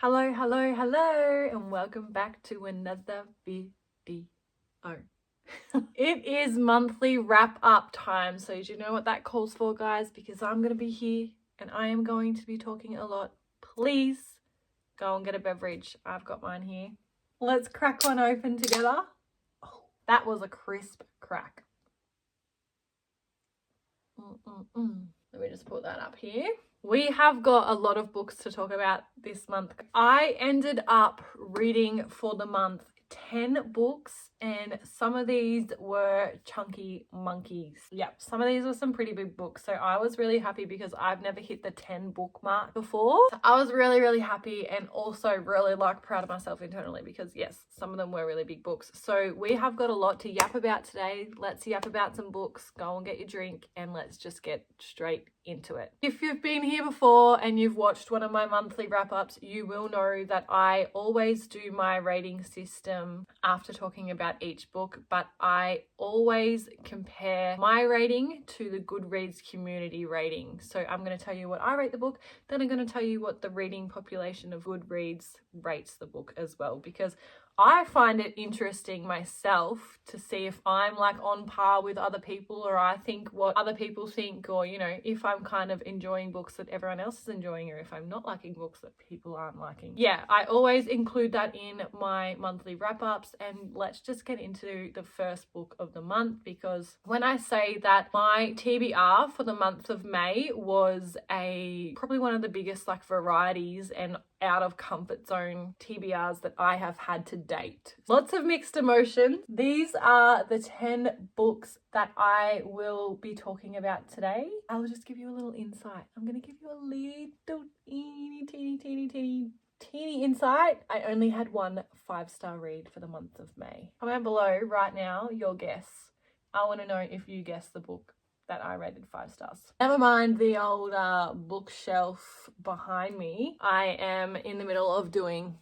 Hello, hello, hello, and welcome back to another video. It is monthly wrap up time, so do you know what that calls for, guys? Because I'm going to be here and I am going to be talking a lot. Please go and get a beverage. I've got mine here. Let's crack one open together. Oh, that was a crisp crack. Let me just put that up here. We have got a lot of books to talk about this month. I ended up reading for the month 10 books, and some of these were chunky monkeys. Yep, some of these were some pretty big books, so I was really happy because I've never hit the 10 book mark before. So I was really happy, and also really proud of myself internally because yes, some of them were really big books. So we have got a lot to yap about today. Let's yap about some books, go and get your drink, and let's just get straight into it. If you've been here before and you've watched one of my monthly wrap-ups, you will know that I always do my rating system after talking about each book, but I always compare my rating to the Goodreads community rating. So I'm going to tell you what I rate the book, then I'm going to tell you what the reading population of Goodreads rates the book as well, because I find it interesting myself to see if I'm like on par with other people, or I think what other people think, or you know, if I'm kind of enjoying books that everyone else is enjoying, or if I'm not liking books that people aren't liking. Yeah, I always include that in my monthly wrap-ups, and let's just get into the first book of the month, because when I say that my TBR for the month of May was probably one of the biggest like varieties and out of comfort zone TBRs that I have had to date. Lots of mixed emotions. These are the 10 books that I will be talking about today. I'll just give you a little insight. I'm going to give you a little teeny insight. I only had one 5-star read for the month of May. Comment below right now your guess. I want to know if you guessed the book that I rated 5 stars. Never mind the old bookshelf behind me. I am in the middle of doing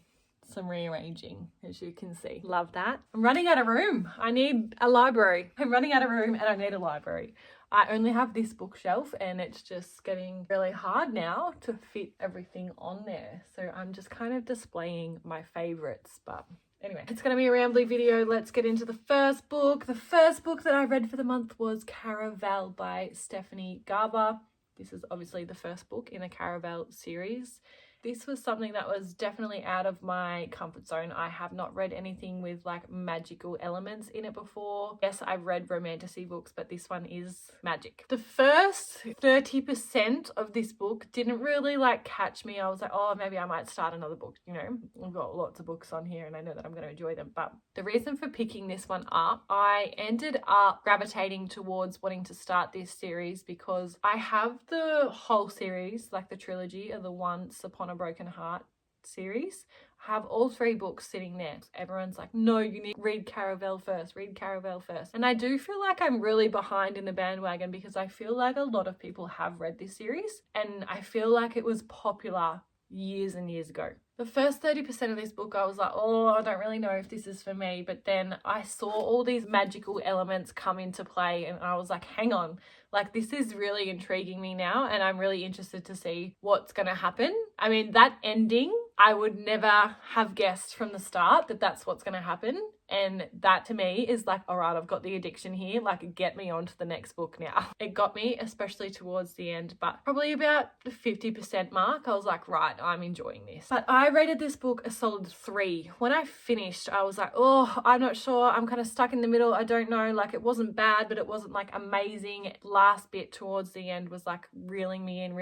some rearranging, as you can see. Love that. I'm running out of room. I need a library. I'm running out of room and I need a library. I only have this bookshelf and it's just getting really hard now to fit everything on there. So I'm just kind of displaying my favorites, but anyway, it's going to be a rambly video. Let's get into the first book. The first book that I read for the month was Caraval by Stephanie Garber. This is obviously the first book in the Caraval series. This was something that was definitely out of my comfort zone. I have not read anything with like magical elements in it before. Yes, I've read romantasy books, but this one is magic. The first 30% of this book didn't really like catch me. I was like, oh, maybe I might start another book. You know, I've got lots of books on here and I know that I'm going to enjoy them. But the reason for picking this one up, I ended up gravitating towards wanting to start this series because I have the whole series, like the trilogy of the Once Upon a Broken Heart series. I have all 3 books sitting there. Everyone's like, no, you need to read Caraval first, read Caraval first. And I do feel like I'm really behind in the bandwagon because I feel like a lot of people have read this series and I feel like it was popular years and years ago. The first 30% of this book, I was like, oh, I don't really know if this is for me. But then I saw all these magical elements come into play and I was like, hang on, like this is really intriguing me now and I'm really interested to see what's going to happen. I mean, that ending, I would never have guessed from the start that that's what's going to happen. And that to me is like, all right, I've got the addiction here. Like, get me on to the next book now. It got me, especially towards the end, but probably about the 50% mark. I was like, right, I'm enjoying this. But I rated this book a solid 3. When I finished, I was like, oh, I'm not sure. I'm kind of stuck in the middle. I don't know. Like, it wasn't bad, but it wasn't like amazing. Last bit towards the end was like reeling me in.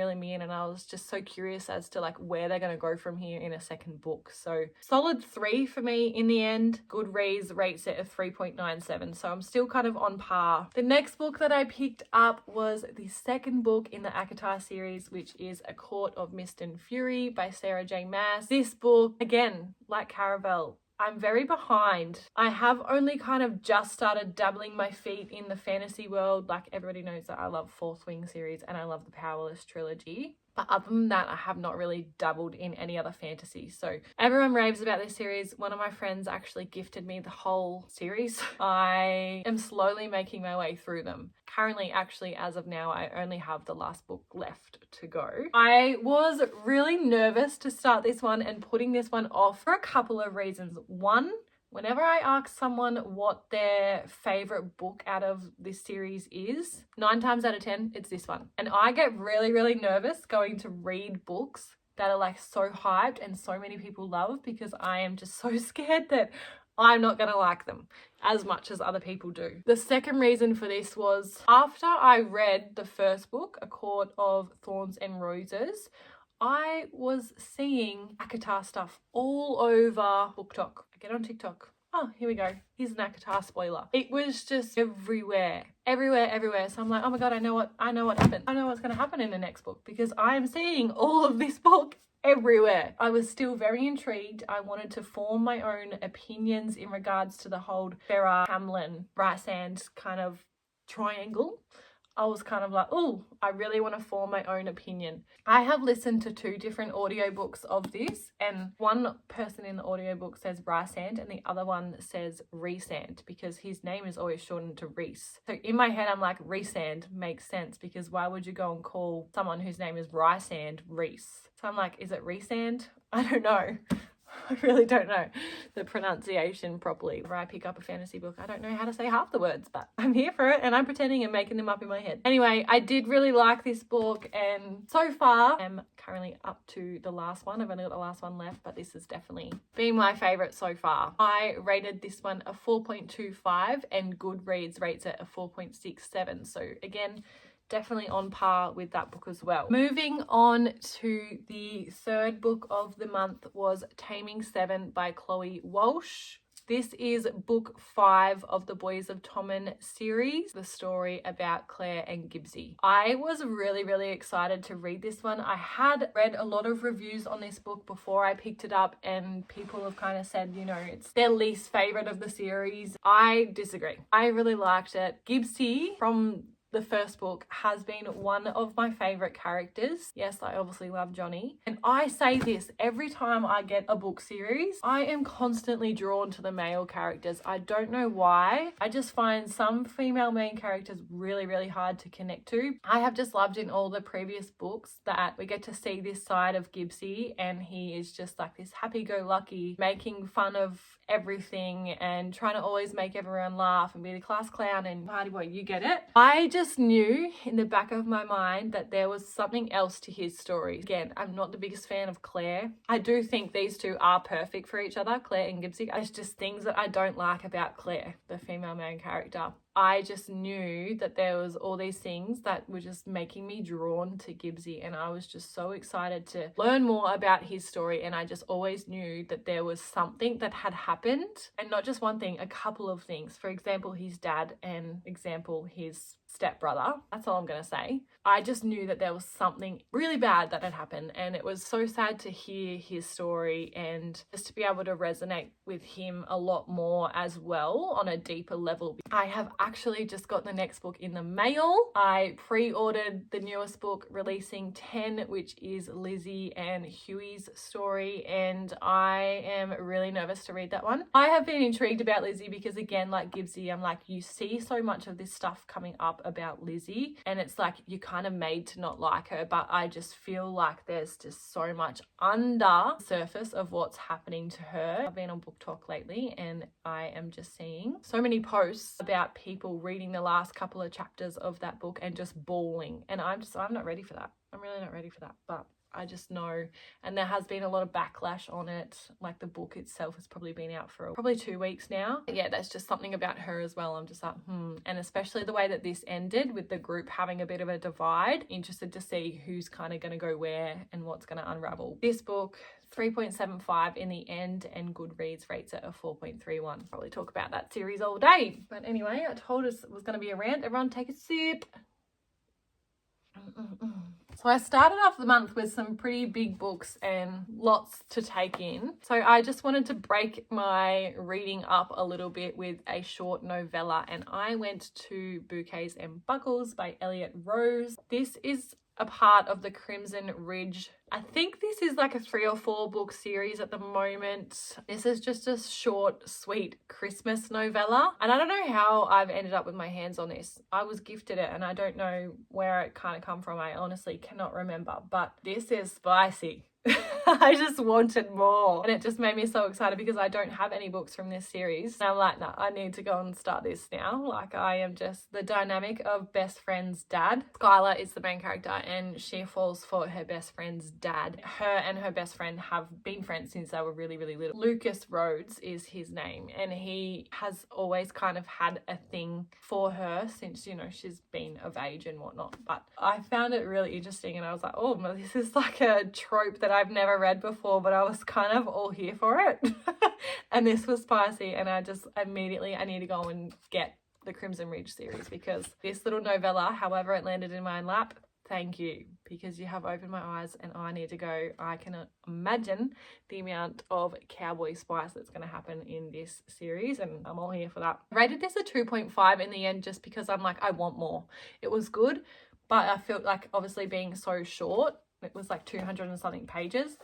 And I was just so curious as to like where they're going to go from here in a second book. So solid 3 for me in the end. Goodreads rates it at 3.97, so I'm still kind of on par. The next book that I picked up was the second book in the Akatar series, which is A Court of Mist and Fury by Sarah J. Maas. This book, again, like Caraval, I'm very behind. I have only kind of just started dabbling my feet in the fantasy world. Like, everybody knows that I love Fourth Wing series and I love the Powerless trilogy. But other than that, I have not really dabbled in any other fantasy. So everyone raves about this series. One of my friends actually gifted me the whole series. I am slowly making my way through them. Currently, actually, as of now, I only have the last book left to go. I was really nervous to start this one and putting this one off for a couple of reasons. One, whenever I ask someone what their favorite book out of this series is, 9 times out of 10, it's this one. And I get really, really nervous going to read books that are like so hyped and so many people love, because I am just so scared that I'm not going to like them as much as other people do. The second reason for this was after I read the first book, A Court of Thorns and Roses, I was seeing ACOTAR stuff all over BookTok. I get on TikTok. Oh, here we go. Here's an ACOTAR spoiler. It was just everywhere. So I'm like, oh my God, I know what happened. I know what's going to happen in the next book, because I am seeing all of this book everywhere. I was still very intrigued. I wanted to form my own opinions in regards to the whole Farrah, Hamlin, Rysand kind of triangle. I was kind of like, oh, I really want to form my own opinion. I have listened to 2 different audiobooks of this, and one person in the audiobook says Rysand and the other one says Rhysand, because his name is always shortened to Rhys. So in my head, I'm like, Rhysand makes sense, because why would you go and call someone whose name is Rysand Rhys? So I'm like, is it Rhysand? I don't know. I really don't know the pronunciation properly. Whenever I pick up a fantasy book, I don't know how to say half the words, but I'm here for it and I'm pretending and making them up in my head. Anyway, I did really like this book, and so far I'm currently up to the last one. I've only got the last one left, but this has definitely been my favorite so far. I rated this one a 4.25 and Goodreads rates it a 4.67. So again, definitely on par with that book as well. Moving on to the third book of the month was Taming 7 by Chloe Walsh. This is book 5 of the Boys of Tommen series, the story about Claire and Gibbsy. I was really, really excited to read this one. I had read a lot of reviews on this book before I picked it up, and people have kind of said, you know, it's their least favorite of the series. I disagree. I really liked it. Gibbsy from the first book has been one of my favorite characters. Yes, I obviously love Johnny. And I say this every time I get a book series. I am constantly drawn to the male characters. I don't know why. I just find some female main characters really, really hard to connect to. I have just loved in all the previous books that we get to see this side of Gibbsy, and he is just like this happy-go-lucky, making fun of everything and trying to always make everyone laugh and be the class clown and party boy. You get it? I just knew in the back of my mind that there was something else to his story. Again, I'm not the biggest fan of Claire. I do think these two are perfect for each other, Claire and Gibbsy. There's just things that I don't like about Claire, the female main character. I just knew that there was all these things that were just making me drawn to Gibbsy, and I was just so excited to learn more about his story, and I just always knew that there was something that had happened, and not just one thing, a couple of things. For example, his dad, and example, his stepbrother. That's all I'm going to say. I just knew that there was something really bad that had happened, and it was so sad to hear his story and just to be able to resonate with him a lot more as well on a deeper level. I have actually just got the next book in the mail. I pre-ordered the newest book, Releasing 10, which is Lizzie and Huey's story, and I am really nervous to read that one. I have been intrigued about Lizzie because, again, like Gibbsy, I'm like, you see so much of this stuff coming up about Lizzie, and it's like you're kind of made to not like her, but I just feel like there's just so much under the surface of what's happening to her. I've been on Book Talk lately, and I am just seeing so many posts about people reading the last couple of chapters of that book and just bawling, and I'm not ready for that. I'm really not ready for that, but I just know, and there has been a lot of backlash on it. Like, the book itself has probably been out for probably 2 weeks now. But yeah, there's just something about her as well. I'm just like, and especially the way that this ended with the group having a bit of a divide. Interested to see who's kind of going to go where and what's going to unravel. This book, 3.75 in the end, and Goodreads rates it a 4.31. Probably talk about that series all day. But anyway, I told us it was going to be a rant. Everyone take a sip. So I started off the month with some pretty big books and lots to take in. So I just wanted to break my reading up a little bit with a short novella, and I went to Bouquets and Buckles by Elliot Rose. This is a part of the Crimson Ridge. I think this is like a 3 or 4 book series at the moment. This is just a short, sweet Christmas novella. And I don't know how I've ended up with my hands on this. I was gifted it and I don't know where it kind of come from. I honestly cannot remember, but this is spicy. I just wanted more, and it just made me so excited because I don't have any books from this series, and I'm like, no, I need to go and start this now. Like, I am just the dynamic of best friend's dad. Skylar is the main character and she falls for her best friend's dad. Her and her best friend have been friends since they were really, really little. Lucas Rhodes is his name, and he has always kind of had a thing for her since, you know, she's been of age and whatnot. But I found it really interesting and I was like, oh, this is like a trope that I've never read before, but I was kind of all here for it. And this was spicy, and I just immediately, I need to go and get the Crimson Ridge series because this little novella, however it landed in my lap, thank you, because you have opened my eyes and I need to go. I can imagine the amount of cowboy spice that's going to happen in this series, and I'm all here for that. I rated this a 2.5 in the end just because I'm like, I want more. It was good, but I felt like obviously being so short, it was like 200 and something pages,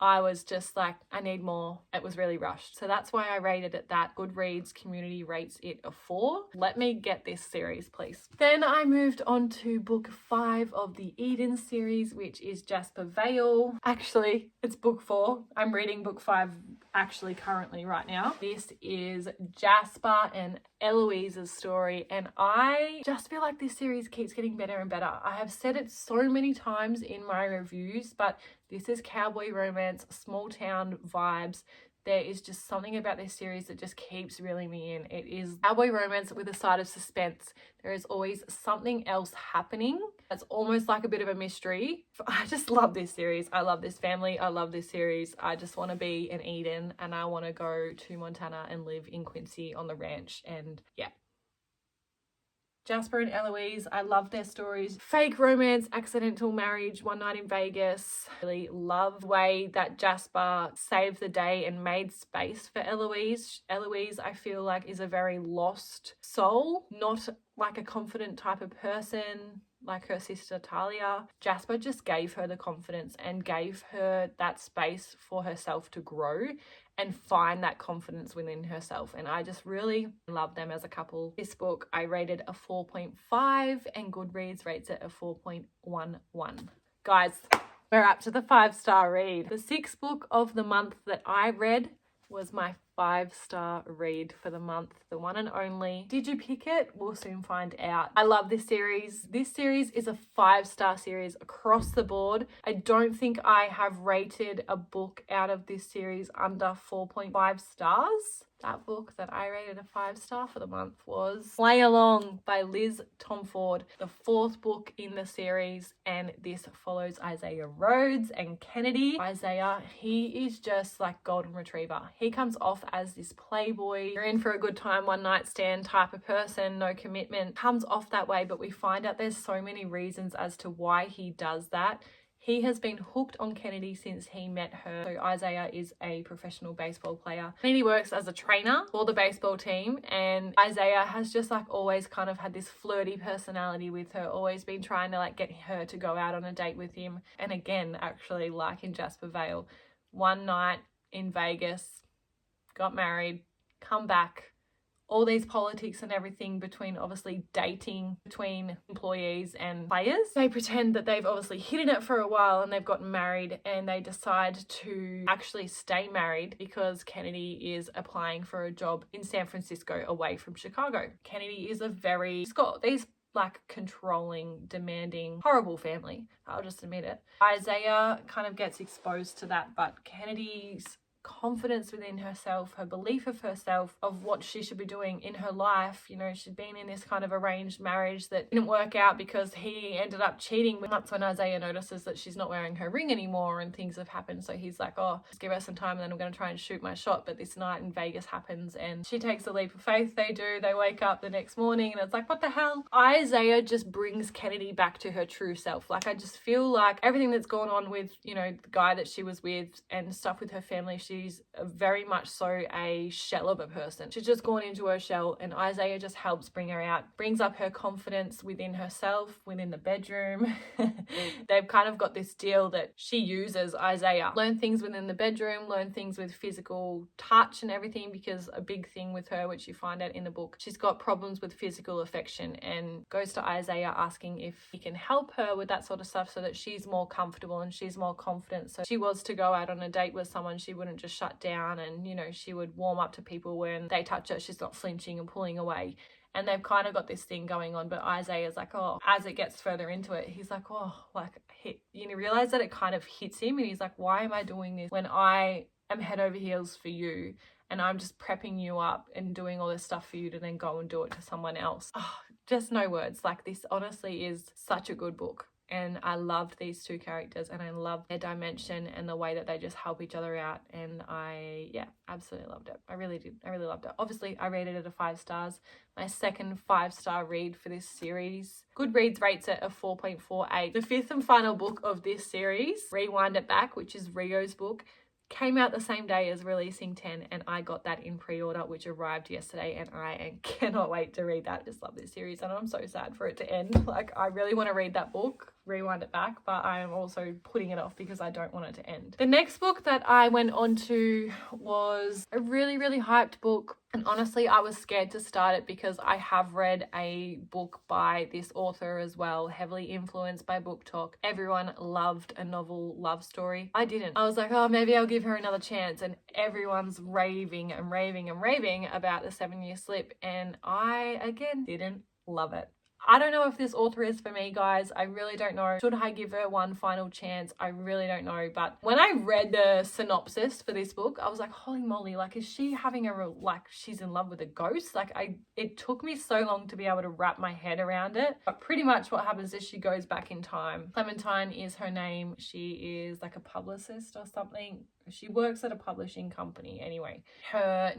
I was just like, I need more. It was really rushed. So that's why I rated it that. Goodreads community rates it a 4. Let me get this series, please. Then I moved on to book 5 of the Eden series, which is Jasper Vale. Actually, it's book 4. I'm reading book 5 actually currently right now. This is Jasper and Eloise's story, and I just feel like this series keeps getting better and better. I have said it so many times in my reviews, but this is cowboy romance, small town vibes. There is just something about this series that just keeps reeling me in. It is cowboy romance with a side of suspense. There is always something else happening. It's almost like a bit of a mystery. I just love this series. I love this family. I love this series. I just want to be in Eden and I want to go to Montana and live in Quincy on the ranch. And yeah. Jasper and Eloise, I love their stories. Fake romance, accidental marriage, one night in Vegas. Really love the way that Jasper saved the day and made space for Eloise. Eloise, I feel like, is a very lost soul, not like a confident type of person like her sister Talia. Jasper just gave her the confidence and gave her that space for herself to grow and find that confidence within herself. And I just really love them as a couple. This book I rated a 4.5 and Goodreads rates it a 4.11. Guys, we're up to the 5-star read. The 6th book of the month that I read was my 5-star read for the month, the one and only. Did you pick it? We'll soon find out. I love this series. This series is a 5-star series across the board. I don't think I have rated a book out of this series under 4.5 stars. That book that I rated a 5-star for the month was Play Along by Liz Tomford, the 4th book in the series, and this follows Isaiah Rhodes and Kennedy. Isaiah, he is just like golden retriever. He comes off as this playboy, you're in for a good time, one night stand type of person, no commitment, comes off that way, but we find out there's so many reasons as to why he does that. He has been hooked on Kennedy since he met her. So Isaiah is a professional baseball player. Kennedy works as a trainer for the baseball team, and Isaiah has just like always kind of had this flirty personality with her, always been trying to like get her to go out on a date with him. And again, actually, like in Jasper Vale, one night in Vegas, got married, come back, all these politics and everything between obviously dating between employees and players. They pretend that they've obviously hidden it for a while and they've gotten married, and they decide to actually stay married because Kennedy is applying for a job in San Francisco away from Chicago. Kennedy is he's got these like controlling, demanding, horrible family. I'll just admit it. Isaiah kind of gets exposed to that, but Kennedy's confidence within herself, her belief of herself, of what she should be doing in her life. You know, she'd been in this kind of arranged marriage that didn't work out because he ended up cheating. That's when Isaiah notices that she's not wearing her ring anymore and things have happened. So he's like, oh, just give her some time and then I'm going to try and shoot my shot. But this night in Vegas happens and she takes a leap of faith. They do. They wake up the next morning and it's like, what the hell? Isaiah just brings Kennedy back to her true self. Like, I just feel like everything that's gone on with, you know, the guy that she was with and stuff with her family, she's very much so a shell of a person. She's just gone into her shell, and Isaiah just helps bring her out, brings up her confidence within herself, within the bedroom. They've kind of got this deal that she uses Isaiah. Learn things within the bedroom, learn things with physical touch and everything, because a big thing with her, which you find out in the book, she's got problems with physical affection, and goes to Isaiah asking if he can help her with that sort of stuff so that she's more comfortable and she's more confident. So she was to go out on a date with someone, she wouldn't just shut down, and you know, she would warm up to people when they touch her. She's not flinching and pulling away. And they've kind of got this thing going on, but Isaiah's like, oh, as it gets further into it, he's like, oh, like, you realize that it kind of hits him, and he's like, why am I doing this when I am head over heels for you, and I'm just prepping you up and doing all this stuff for you to then go and do it to someone else? Oh, just no words. Like, this honestly is such a good book. And I loved these two characters, and I loved their dimension and the way that they just help each other out. And I absolutely loved it. I really did. I really loved it. Obviously, I rated it a 5 stars. My second 5-star read for this series. Goodreads rates it a 4.48. The 5th and final book of this series, Rewind It Back, which is Rio's book, came out the same day as Releasing 10, and I got that in pre-order, which arrived yesterday, and I cannot wait to read that. I just love this series, and I'm so sad for it to end. Like, I really want to read that book, Rewind It Back, but I am also putting it off because I don't want it to end. The next book that I went on to was a really, really hyped book. And honestly, I was scared to start it because I have read a book by this author as well, heavily influenced by Book Talk. Everyone loved a novel love story. I didn't. I was like, oh, maybe I'll give her another chance. And everyone's raving and raving and raving about The 7-Year Slip. And I, again, didn't love it. I don't know if this author is for me, guys. I really don't know. Should I give her one final chance? I really don't know. But when I read the synopsis for this book, I was like, holy moly, like, is she having she's in love with a ghost? Like, it took me so long to be able to wrap my head around it. But pretty much what happens is she goes back in time. Clementine is her name. She is like a publicist or something. She works at a publishing company anyway. Her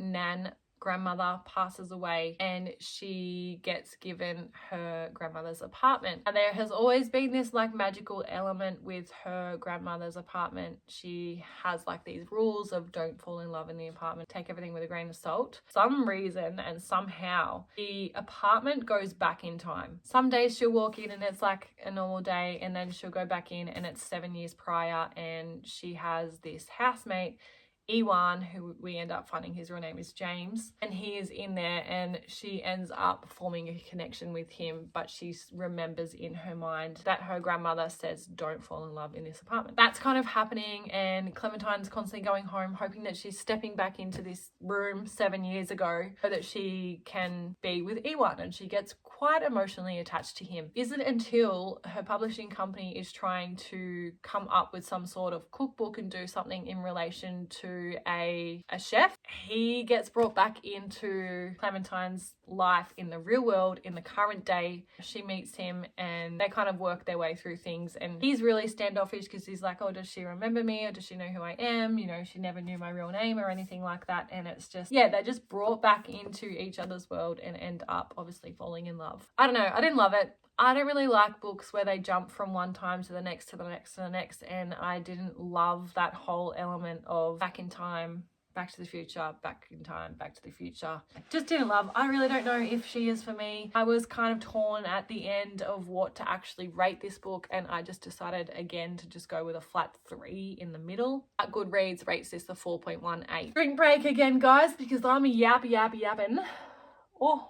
grandmother passes away, and she gets given her grandmother's apartment. And there has always been this like magical element with her grandmother's apartment. She has like these rules of don't fall in love in the apartment, take everything with a grain of salt. Some reason and somehow the apartment goes back in time. Some days she'll walk in and it's like a normal day, and then she'll go back in and it's 7 years prior, and she has this housemate, Ewan, who we end up finding his real name is James, and he is in there, and she ends up forming a connection with him, but she remembers in her mind that her grandmother says don't fall in love in this apartment. That's kind of happening, and Clementine's constantly going home hoping that she's stepping back into this room 7 years ago so that she can be with Ewan, and she gets quite emotionally attached to him. Isn't until her publishing company is trying to come up with some sort of cookbook and do something in relation to a chef. He gets brought back into Clementine's life in the real world, in the current day. She meets him and they kind of work their way through things, and he's really standoffish because he's like, oh, does she remember me, or does she know who I am? You know, she never knew my real name or anything like that. And it's just, they're just brought back into each other's world and end up obviously falling in love. I don't know, I didn't love it. I don't really like books where they jump from one time to the next, to the next, to the next. And I didn't love that whole element of back in time, back to the future, back in time, back to the future. I just didn't love. I really don't know if she is for me. I was kind of torn at the end of what to actually rate this book, and I just decided again to just go with a flat 3 in the middle. Goodreads rates this a 4.18. Drink break again, guys, because I'm yapping. Oh.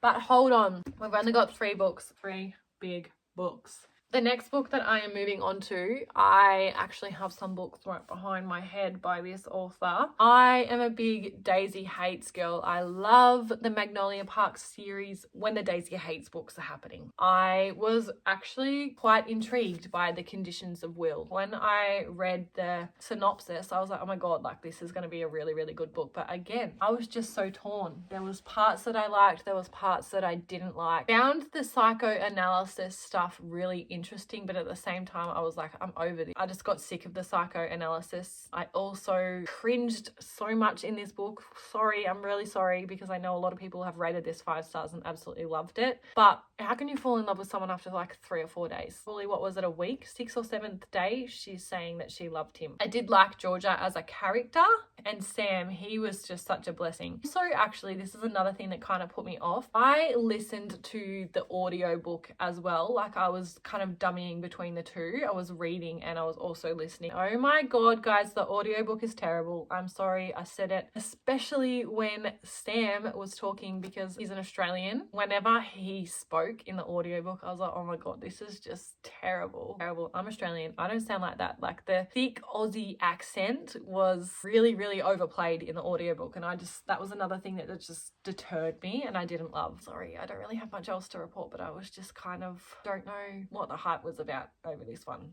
But hold on, we've only got 3 books, 3 big books. The next book that I am moving on to, I actually have some books right behind my head by this author. I am a big Daisy Hates girl. I love the Magnolia Park series when the Daisy Hates books are happening. I was actually quite intrigued by the Conditions of Will. When I read the synopsis, I was like, oh my God, like this is going to be a really, really good book. But again, I was just so torn. There was parts that I liked, there was parts that I didn't like. Found the psychoanalysis stuff really interesting. interesting, but at the same time I was like, I'm over this. I just got sick of the psychoanalysis. I also cringed so much in this book. Sorry, I'm really sorry, because I know a lot of people have rated this 5 stars and absolutely loved it. But how can you fall in love with someone after like 3 or 4 days? Fully, what was it, a week? 6th or 7th day, she's saying that she loved him. I did like Georgia as a character, and Sam, he was just such a blessing. So actually, this is another thing that kind of put me off. I listened to the audiobook as well. Like, I was kind of dummying between the two. I was reading and I was also listening. Oh my God, guys, the audiobook is terrible. I'm sorry, I said it. Especially when Sam was talking, because he's an Australian. Whenever he spoke in the audiobook, I was like, oh my God, this is just terrible. Terrible. I'm Australian. I don't sound like that. Like, the thick Aussie accent was really, really overplayed in the audiobook, and that was another thing that just deterred me and I didn't love. Sorry, I don't really have much else to report, but I was just kind of, don't know what the hype was about over this one.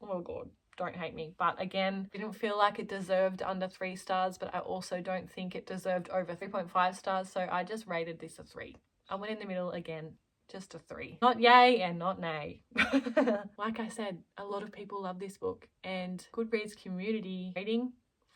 Oh God, don't hate me. But again, didn't feel like it deserved under 3 stars, but I also don't think it deserved over 3.5 stars, so I just rated this a 3. I went in the middle again, just a 3. Not yay and not nay. Like I said, a lot of people love this book, and Goodreads community rating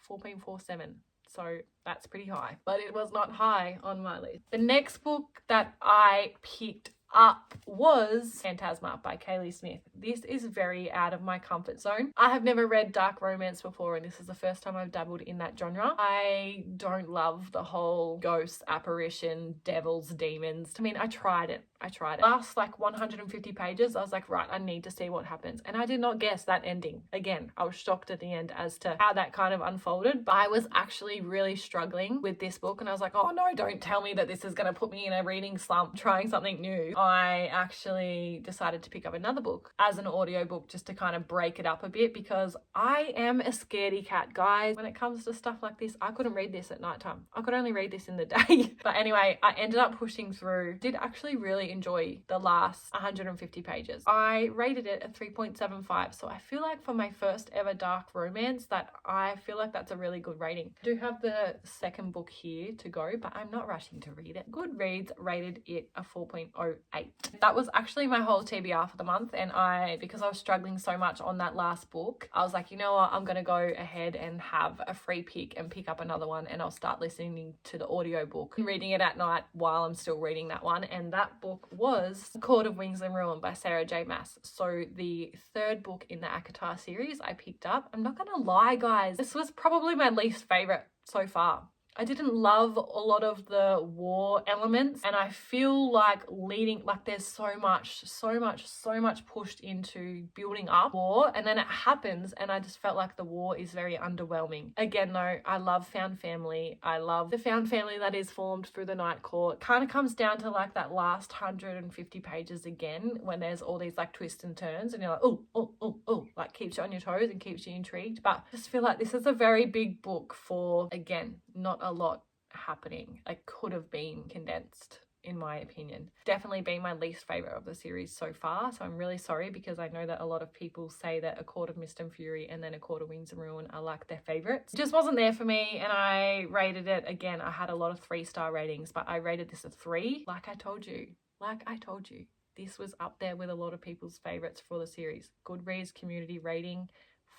4.47. So that's pretty high, but it was not high on my list. The next book that I picked up was Phantasma by Kaylee Smith. This is very out of my comfort zone. I have never read dark romance before, and this is the first time I've dabbled in that genre. I don't love the whole ghost, apparition, devils, demons. I mean, I tried it. Last like 150 pages, I was like, right, I need to see what happens. And I did not guess that ending. Again, I was shocked at the end as to how that kind of unfolded. But I was actually really struggling with this book, and I was like, oh no, don't tell me that this is going to put me in a reading slump trying something new. I actually decided to pick up another book as an audiobook just to kind of break it up a bit, because I am a scaredy cat, guys. When it comes to stuff like this, I couldn't read this at nighttime. I could only read this in the day. But anyway, I ended up pushing through. Did actually really enjoy the last 150 pages. I rated it a 3.75. So I feel like for my first ever dark romance, I feel like that's a really good rating. I do have the second book here to go, but I'm not rushing to read it. Goodreads rated it a 4.08. That was actually my whole TBR for the month, and because I was struggling so much on that last book, I was like, you know what, I'm gonna go ahead and have a free pick and pick up another one, and I'll start listening to the audiobook and reading it at night while I'm still reading that one. And that book was Court of Wings and Ruin by Sarah J Maas. So the third book in the ACOTAR series I picked up. I'm not gonna lie, guys, this was probably my least favorite so far. I didn't love a lot of the war elements, and I feel like there's so much pushed into building up war, and then it happens and I just felt like the war is very underwhelming. Again though, I love found family. I love the found family that is formed through the Night Court. Kind of comes down to like that last 150 pages again, when there's all these like twists and turns and you're like, oh, like keeps you on your toes and keeps you intrigued. But I just feel like this is a very big book for, again, not a lot happening. It could have been condensed, in my opinion. Definitely been my least favorite of the series so far, so I'm really sorry, because I know that a lot of people say that A Court of Mist and Fury and then A Court of Wings and Ruin are like their favorites. It just wasn't there for me, and I rated it, again, I had a lot of 3-star ratings, but I rated this a 3. Like I told you, this was up there with a lot of people's favorites for the series. Goodreads community rating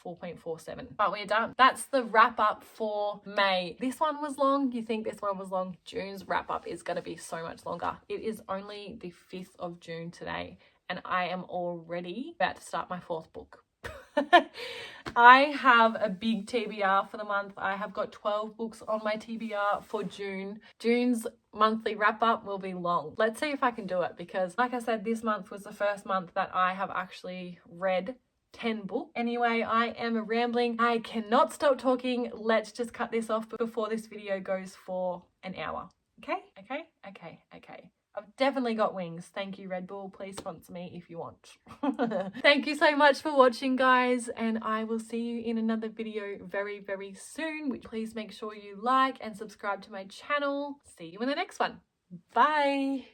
4.47. But we're done. That's the wrap up for May. This one was long. You think this one was long? June's wrap up is going to be so much longer. It is only the 5th of June today, and I am already about to start my 4th book. I have a big TBR for the month. I have got 12 books on my TBR for June. June's monthly wrap up will be long. Let's see if I can do it, because like I said, this month was the first month that I have actually read 10 books. Anyway, I am rambling. I cannot stop talking. Let's just cut this off before this video goes for an hour. Okay. I've definitely got wings. Thank you, Red Bull. Please sponsor me if you want. Thank you so much for watching, guys, and I will see you in another video very, very soon. Please make sure you like and subscribe to my channel. See you in the next one. Bye.